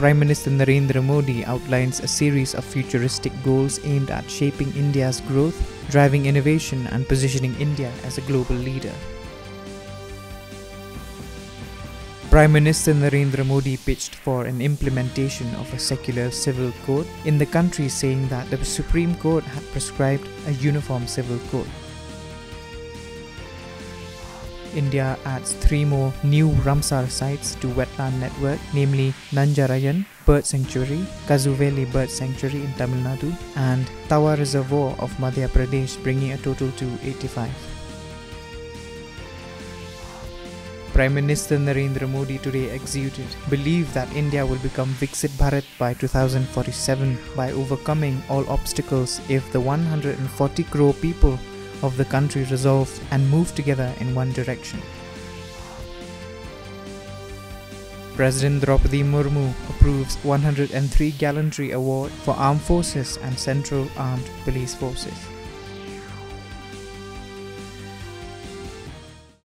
Prime Minister Narendra Modi outlines a series of futuristic goals aimed at shaping India's growth, driving innovation and positioning India as a global leader. Prime Minister Narendra Modi pitched for an implementation of a secular civil code in the country, saying that the Supreme Court had prescribed a uniform civil code. India adds 3 more new Ramsar sites to wetland network, namely Nanjarayan Bird Sanctuary, Kazuveli Bird Sanctuary in Tamil Nadu, and Tawa Reservoir of Madhya Pradesh, bringing a total to 85. Prime Minister Narendra Modi today exuded belief that India will become Viksit Bharat by 2047 by overcoming all obstacles if the 140 crore people of the country resolve and move together in one direction. President Draupadi Murmu approves 103 Gallantry Award for Armed Forces and Central Armed Police Forces.